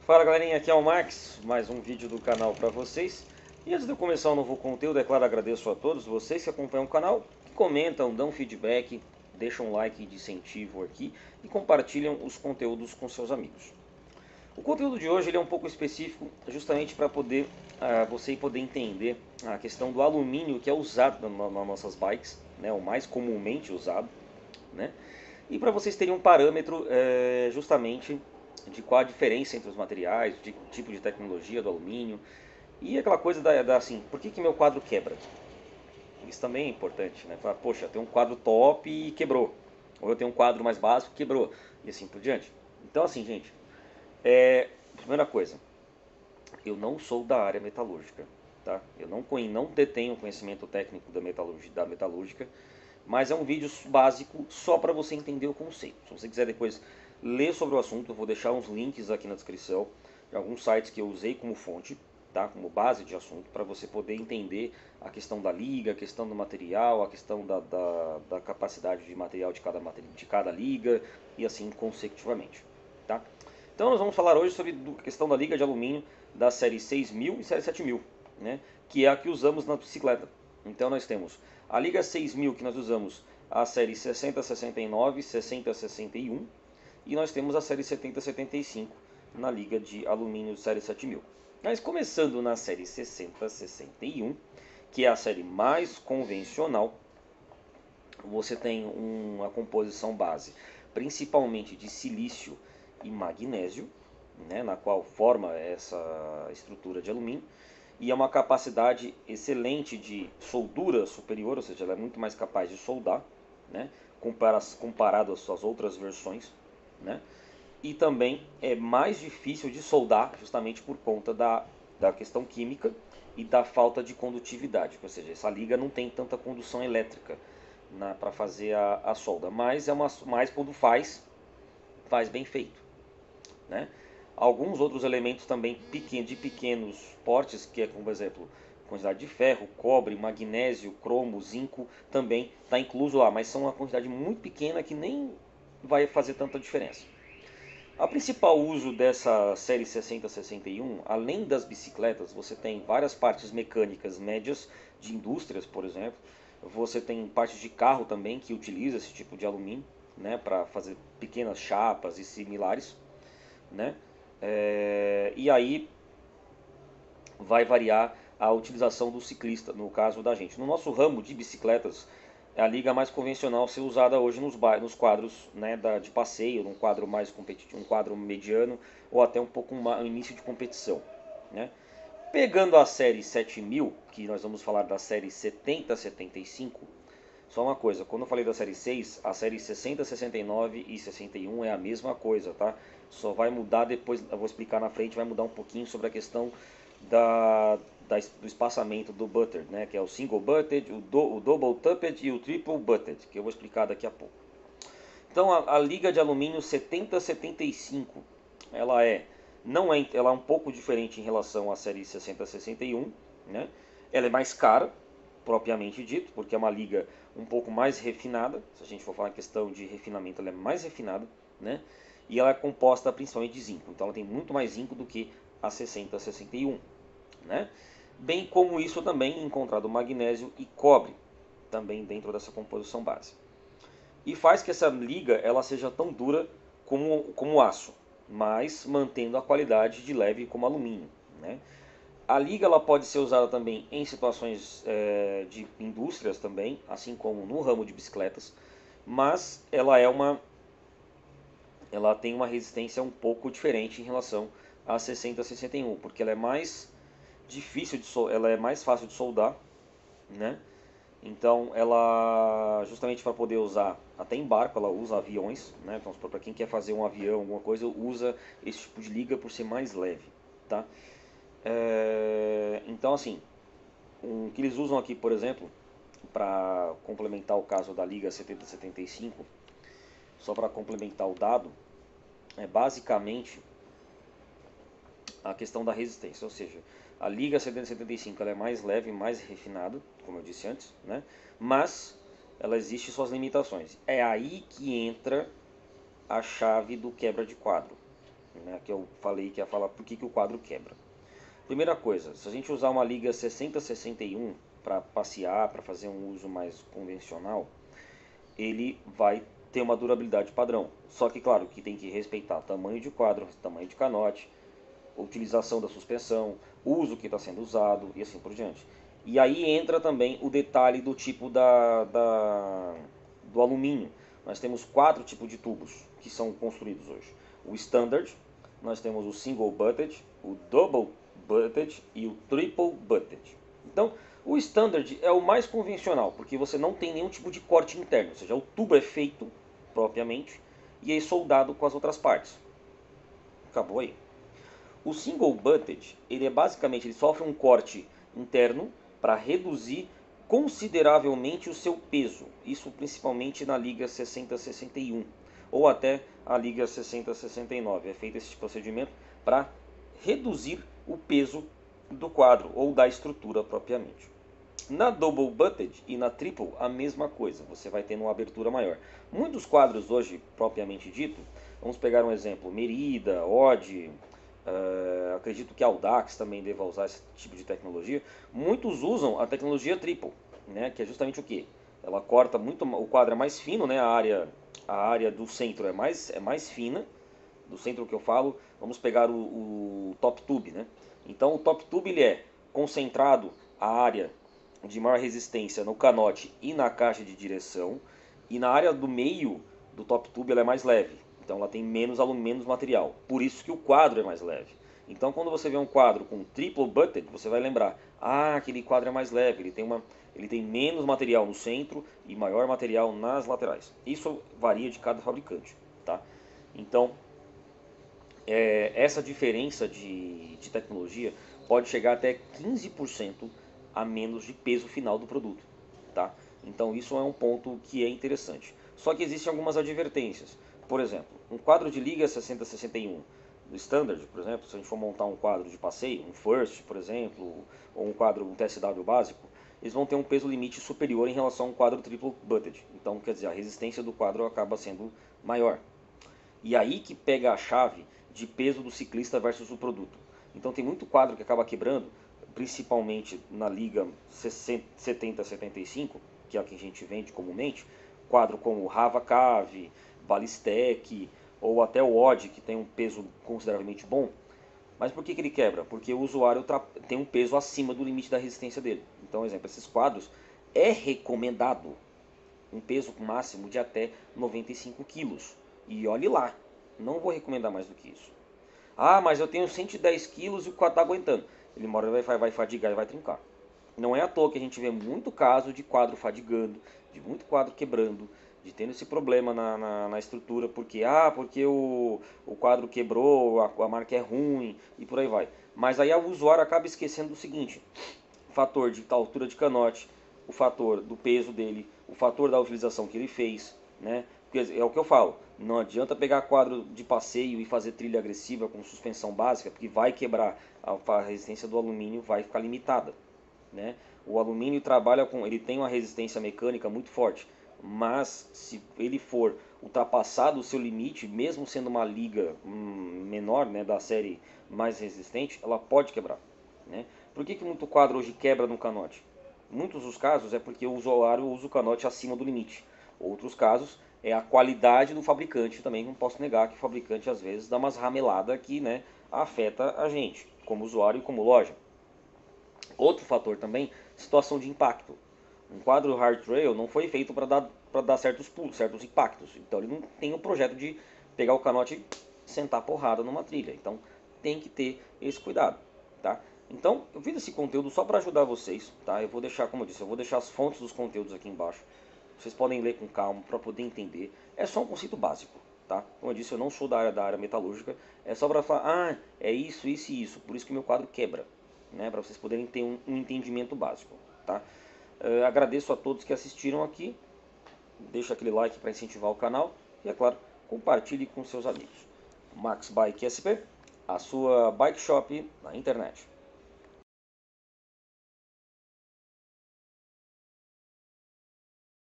Fala galerinha, aqui é o Max, mais um vídeo do canal para vocês. E antes de eu começar um novo conteúdo, é claro, agradeço a todos vocês que acompanham o canal, que comentam, dão feedback, deixam um like de incentivo aqui e compartilham os conteúdos com seus amigos. O conteúdo de hoje ele é um pouco específico, justamente para poder você poder entender a questão do alumínio que é usado nas nossas bikes, né, o mais comumente usado, né? E para vocês terem um parâmetro justamente de qual a diferença entre os materiais, de tipo de tecnologia do alumínio e aquela coisa assim, por que meu quadro quebra? Isso também é importante, né? Falar, poxa, eu tenho um quadro top e quebrou, ou eu tenho um quadro mais básico e quebrou, e assim por diante. Então assim, gente, primeira coisa, eu não sou da área metalúrgica, tá? Eu não detenho conhecimento técnico da metalúrgica, mas é um vídeo básico só para você entender o conceito. Se você quiser depois ler sobre o assunto, eu vou deixar uns links aqui na descrição de alguns sites que eu usei como fonte, tá? Como base de assunto, para você poder entender a questão da liga, a questão do material, a questão da capacidade de material de cada liga e assim consecutivamente, tá? Então nós vamos falar hoje sobre a questão da liga de alumínio da série 6000 e série 7000, né? Que é a que usamos na bicicleta. Então nós temos a liga 6000 que nós usamos a série 6069, 6061 e nós temos a série 7075 na liga de alumínio série 7000. Mas começando na série 6061, que é a série mais convencional, você tem uma composição base principalmente de silício e magnésio, né, na qual forma essa estrutura de alumínio, e é uma capacidade excelente de soldura superior, ou seja, ela é muito mais capaz de soldar, né, comparado às suas outras versões, né, e também é mais difícil de soldar justamente por conta da questão química e da falta de condutividade, ou seja, essa liga não tem tanta condução elétrica para fazer a solda, mas mas quando faz bem feito, né? Alguns outros elementos também de pequenos portes, que é como por exemplo quantidade de ferro, cobre, magnésio, cromo, zinco, também está incluso lá, mas são uma quantidade muito pequena que nem vai fazer tanta diferença. A principal uso dessa série 6061, além das bicicletas, você tem várias partes mecânicas médias de indústrias, por exemplo. Você tem partes de carro também que utiliza esse tipo de alumínio, né, para fazer pequenas chapas e similares, né? E aí vai variar a utilização do ciclista, no caso da gente. No nosso ramo de bicicletas, é a liga mais convencional ser usada hoje nos quadros, né, de passeio, num quadro mais competitivo, um quadro mediano ou até um pouco um início de competição, né? Pegando a série 7000, que nós vamos falar da série 7075, só uma coisa, quando eu falei da série 6, a série 60, 69 e 61 é a mesma coisa, tá? Só vai mudar depois, eu vou explicar na frente, vai mudar um pouquinho sobre a questão do espaçamento do butted, né? Que é o single butted, o double tupped e o triple butted, que eu vou explicar daqui a pouco. Então a liga de alumínio 7075, ela ela é um pouco diferente em relação à série 6061, né? Ela é mais cara, propriamente dito, porque é uma liga um pouco mais refinada. Se a gente for falar em questão de refinamento, ela é mais refinada, né? E ela é composta principalmente de zinco, então ela tem muito mais zinco do que a 6061, né? Bem como isso também encontrado magnésio e cobre, também dentro dessa composição base. E faz que essa liga ela seja tão dura como aço, mas mantendo a qualidade de leve como alumínio, né? A liga ela pode ser usada também em situações de indústrias também, assim como no ramo de bicicletas, mas ela tem uma resistência um pouco diferente em relação a 6061, porque ela é mais difícil ela é mais fácil de soldar, né? Então ela justamente para poder usar até em barco, ela usa aviões, né? Então para quem quer fazer um avião, alguma coisa, usa esse tipo de liga por ser mais leve, tá? Então assim, o que eles usam aqui, por exemplo, para complementar o caso da liga 7075, só para complementar o dado, é basicamente a questão da resistência, ou seja, a liga 7075 ela é mais leve, mais refinada, como eu disse antes, né? Mas ela existe suas limitações. É aí que entra a chave do quebra de quadro, né, que eu falei que ia falar por que o quadro quebra. Primeira coisa, se a gente usar uma liga 60-61 para passear, para fazer um uso mais convencional, ele vai ter uma durabilidade padrão. Só que, claro, que tem que respeitar tamanho de quadro, tamanho de canote, utilização da suspensão, uso que está sendo usado e assim por diante. E aí entra também o detalhe do tipo do alumínio. Nós temos 4 tipos de tubos que são construídos hoje. O Standard, nós temos o Single Butted, o Double Butted e o Triple Butted. Então, o Standard é o mais convencional, porque você não tem nenhum tipo de corte interno, ou seja, o tubo é feito propriamente e é soldado com as outras partes. Acabou aí. O Single Butted, ele é basicamente, ele sofre um corte interno para reduzir consideravelmente o seu peso. Isso principalmente na liga 60-61 ou até a liga 60-69. É feito esse procedimento para reduzir o peso do quadro ou da estrutura propriamente. Na Double Butted e na Triple, a mesma coisa, você vai tendo uma abertura maior. Muitos quadros hoje, propriamente dito, vamos pegar um exemplo, Merida, Odd, acredito que a Audax também deva usar esse tipo de tecnologia. Muitos usam a tecnologia Triple, né, que é justamente o que? Ela corta muito, o quadro é mais fino, né, a área do centro é mais fina, do centro que eu falo, vamos pegar o top tube, né? Então o top tube ele é concentrado a área de maior resistência no canote e na caixa de direção, e na área do meio do top tube ela é mais leve, então ela tem menos menos material, por isso que o quadro é mais leve. Então quando você vê um quadro com triple butted, você vai lembrar, ah, aquele quadro é mais leve, ele tem menos material no centro e maior material nas laterais. Isso varia de cada fabricante, tá? Então essa diferença de tecnologia pode chegar até 15% a menos de peso final do produto, tá? Então isso é um ponto que é interessante. Só que existem algumas advertências. Por exemplo, um quadro de liga 60-61 do Standard, por exemplo, se a gente for montar um quadro de passeio, um First, por exemplo, ou um TSW básico, eles vão ter um peso limite superior em relação a um quadro triple butted. Então, quer dizer, a resistência do quadro acaba sendo maior. E aí que pega a chave de peso do ciclista versus o produto. Então tem muito quadro que acaba quebrando, principalmente na liga 70-75, que é a que a gente vende comumente, quadro como Rava Cave, Balistec ou até o Odd, que tem um peso consideravelmente bom. Mas por que ele quebra? Porque o usuário tem um peso acima do limite da resistência dele. Então, exemplo, esses quadros é recomendado um peso máximo de até 95 quilos. E olhe lá, não vou recomendar mais do que isso. Ah, mas eu tenho 110 quilos e o quadro está aguentando. Ele uma hora vai fadigar e vai trincar. Não é à toa que a gente vê muito caso de quadro fadigando, de muito quadro quebrando, de tendo esse problema na estrutura, porque o quadro quebrou, a marca é ruim e por aí vai. Mas aí o usuário acaba esquecendo do seguinte, o fator de altura de canote, o fator do peso dele, o fator da utilização que ele fez, né? Porque é o que eu falo, não adianta pegar quadro de passeio e fazer trilha agressiva com suspensão básica, porque vai quebrar, a resistência do alumínio vai ficar limitada, né? O alumínio trabalha com, ele tem uma resistência mecânica muito forte, mas se ele for ultrapassado o seu limite, mesmo sendo uma liga menor, né, da série mais resistente, ela pode quebrar, né? Por que muito quadro hoje quebra no canote? Muitos dos casos é porque o usuário usa o canote acima do limite. Outros casos é a qualidade do fabricante também, não posso negar que o fabricante às vezes dá umas rameladas que, né, afeta a gente, como usuário e como loja. Outro fator também, situação de impacto. Um quadro hard trail não foi feito para dar certos pulos, certos impactos. Então ele não tem o projeto de pegar o canote e sentar porrada numa trilha. Então tem que ter esse cuidado, tá? Então eu fiz esse conteúdo só para ajudar vocês, tá? Eu vou deixar, como eu disse, eu vou deixar as fontes dos conteúdos aqui embaixo. Vocês podem ler com calma para poder entender. É só um conceito básico, tá? Como eu disse, eu não sou da área metalúrgica. É só para falar, é isso, isso e isso. Por isso que o meu quadro quebra, né? Para vocês poderem ter um entendimento básico, tá? Agradeço a todos que assistiram aqui. Deixa aquele like para incentivar o canal. E, é claro, compartilhe com seus amigos. Max Bike SP, a sua bike shop na internet.